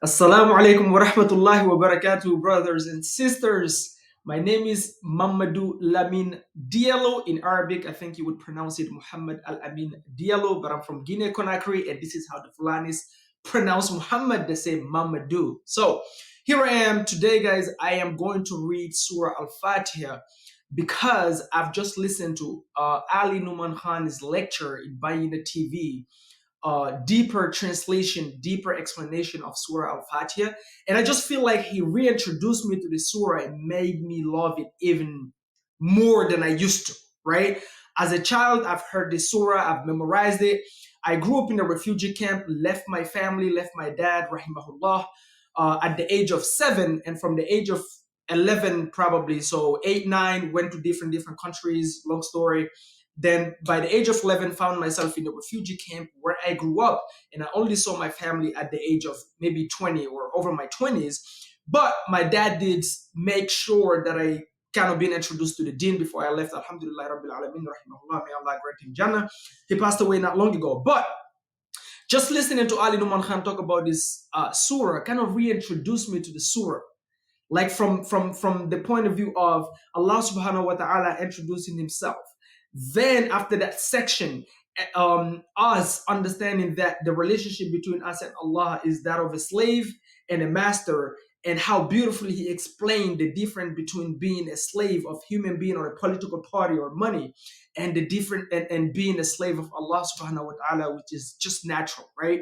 Assalamu alaikum wa rahmatullahi wa barakatuh, brothers and sisters. My name is Mamadou Lamin Diallo. In Arabic, I think you would pronounce it Muhammad Al Amin Diallo, but I'm from Guinea Conakry, and this is how the Fulanis pronounce Muhammad. They say Mamadou. So here I am today, guys. I am going to read Surah Al Fatiha because I've just listened to Ali Nouman Khan's lecture in Bayyina TV, deeper translation, deeper explanation of Surah Al Fatiha. And I just feel like he reintroduced me to the Surah and made me love it even more than I used to, right? As a child, I've heard the Surah, I've memorized it. I grew up in a refugee camp, left my family, left my dad, rahimahullah, at the age of 7. And from the age of 11, probably, so 8, 9, went to different countries, long story. Then by the age of 11, found myself in a refugee camp where I grew up, and I only saw my family at the age of maybe 20 or over my 20s. But my dad did make sure that I kind of been introduced to the deen before I left. Alhamdulillah Rabbil Alameen, rahimahullah, may Allah grant him Jannah. He passed away not long ago. But just listening to Ali Numan Khan talk about this surah kind of reintroduced me to the surah, like from the point of view of Allah subhanahu wa ta'ala introducing himself. Then after that section, us understanding that the relationship between us and Allah is that of a slave and a master, and how beautifully he explained the difference between being a slave of human being or a political party or money, and the different and being a slave of Allah subhanahu wa ta'ala, which is just natural, right?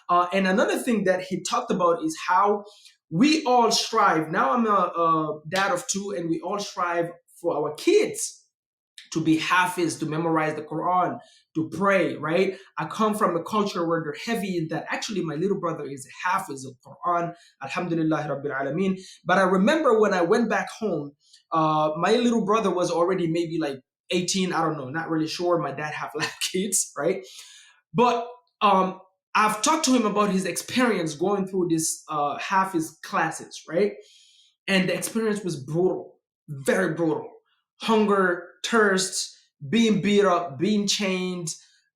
And another thing that he talked about is how we all strive. Now I'm a dad of two, and we all strive for our kids to be hafiz, to memorize the Quran, to pray, right? I come from a culture where they're heavy in that. Actually, my little brother is a hafiz of Quran, alhamdulillah rabbil alameen. But I remember when I went back home, my little brother was already maybe like 18, I don't know, not really sure. My dad have like kids, right? But I've talked to him about his experience going through this half his classes, right? And the experience was brutal, very brutal. Hunger, thirst, being beat up, being chained,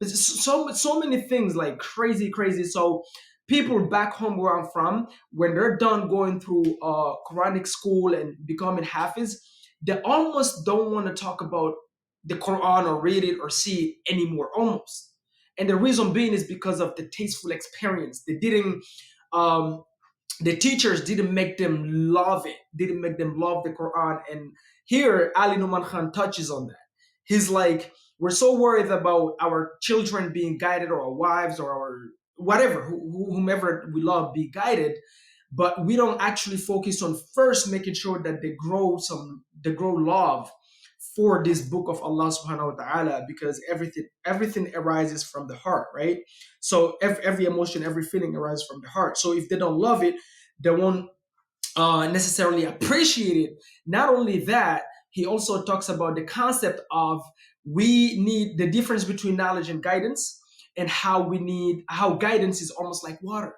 so many things, like crazy, crazy. So people back home where I'm from, when they're done going through Quranic school and becoming hafiz, they almost don't want to talk about the Quran or read it or see it anymore, almost. And the reason being is because of the tasteful experience. They didn't um, the teachers didn't make them love it, didn't make them love the Quran. And here Ali Numan Khan touches on that. He's like, we're so worried about our children being guided, or our wives, or our whatever, whomever we love be guided, but we don't actually focus on first making sure that they grow love for this book of Allah subhanahu wa ta'ala, because everything arises from the heart, right? So every emotion, every feeling arises from the heart. So if they don't love it, they won't necessarily appreciate it. Not only that, he also talks about the concept of we need the difference between knowledge and guidance, and how guidance is almost like water.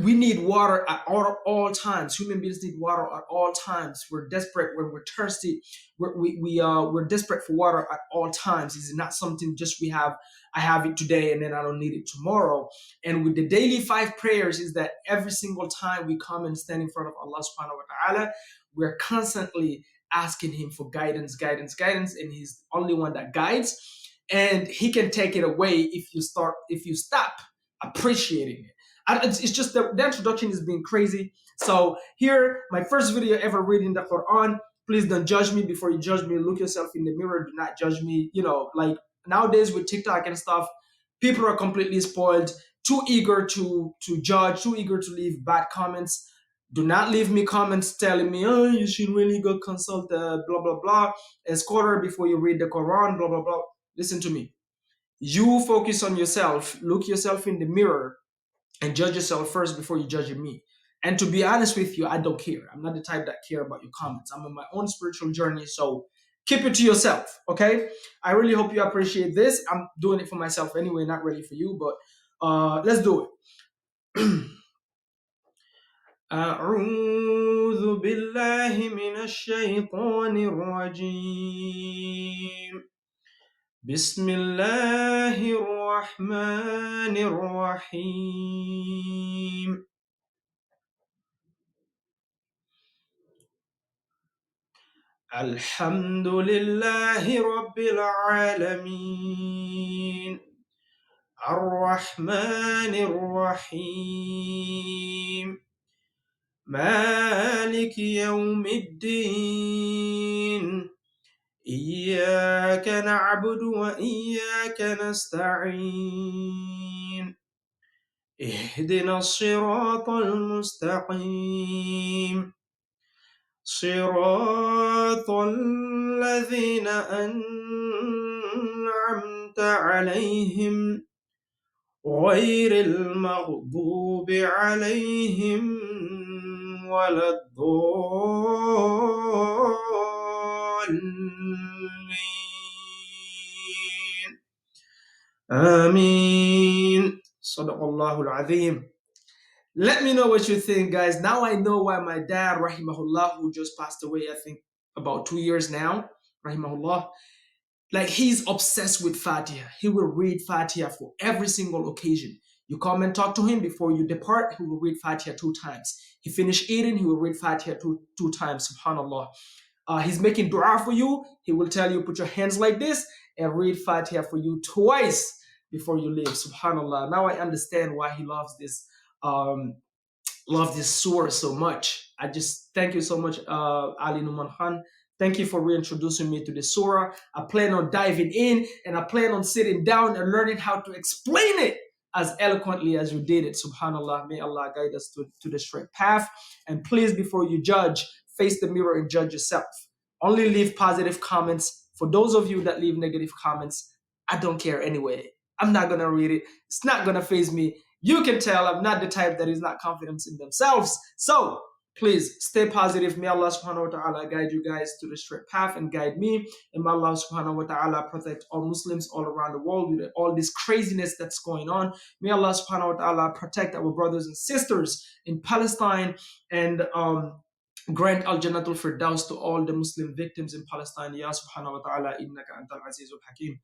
We need water at all times. Human beings need water at all times. We're desperate when we're thirsty. We're desperate for water at all times. It's not something just we have. I have it today and then I don't need it tomorrow. And with the daily 5 prayers, is that every single time we come and stand in front of Allah subhanahu wa ta'ala, we're constantly asking him for guidance, guidance, guidance, and he's the only one that guides. And he can take it away if you stop appreciating it. It's just the introduction is being crazy. So here, my first video ever reading the Quran. Please don't judge me before you judge me. Look yourself in the mirror. Do not judge me. Like nowadays with TikTok and stuff, people are completely spoiled. Too eager to judge. Too eager to leave bad comments. Do not leave me comments telling me, oh, you should really go consult blah blah blah a scholar before you read the Quran. Blah blah blah. Listen to me. You focus on yourself. Look yourself in the mirror and judge yourself first before you judge me. And to be honest with you, I don't care. I'm not the type that care about your comments. I'm on my own spiritual journey, so keep it to yourself, okay? I really hope you appreciate this. I'm doing it for myself anyway, not really for you, but let's do it. أعوذ بالله من الشيطان الرجيم بسم الله الرحمن الرحيم الحمد لله رب العالمين الرحمن الرحيم مالك يوم الدين إياك نعبد وإياك نستعين اهدنا الصراط المستقيم صراط الذين أنعمت عليهم غير المغضوب عليهم ولا الضالين آمين صدق الله العظيم. Let me know what you think, guys. Now I know why my dad, rahimahullah, who just passed away, I think about 2 years now, rahimahullah, like he's obsessed with Fatiha. He will read Fatiha for every single occasion. You come and talk to him before you depart, he will read Fatiha 2 times. He finished eating, he will read Fatiha two times, subhanAllah. He's making dua for you. He will tell you, put your hands like this and read Fatiha for you twice before you leave, subhanAllah. Now I understand why he loves this um, love this surah so much. I just thank you so much, Ali Nouman Khan. Thank you for reintroducing me to the surah. I plan on diving in and I plan on sitting down and learning how to explain it as eloquently as you did it. Subhanallah, may Allah guide us to the straight path. And please, before you judge, face the mirror and judge yourself. Only leave positive comments. For those of you that leave negative comments, I don't care anyway. I'm not gonna read it. It's not gonna phase me. You can tell I'm not the type that is not confident in themselves. So please stay positive. May Allah subhanahu wa ta'ala guide you guys to the straight path and guide me. And may Allah subhanahu wa ta'ala protect all Muslims all around the world with all this craziness that's going on. May Allah subhanahu wa ta'ala protect our brothers and sisters in Palestine and grant al-Jannatul Firdaus to all the Muslim victims in Palestine. Ya subhanahu wa ta'ala innaka antal azizul hakim.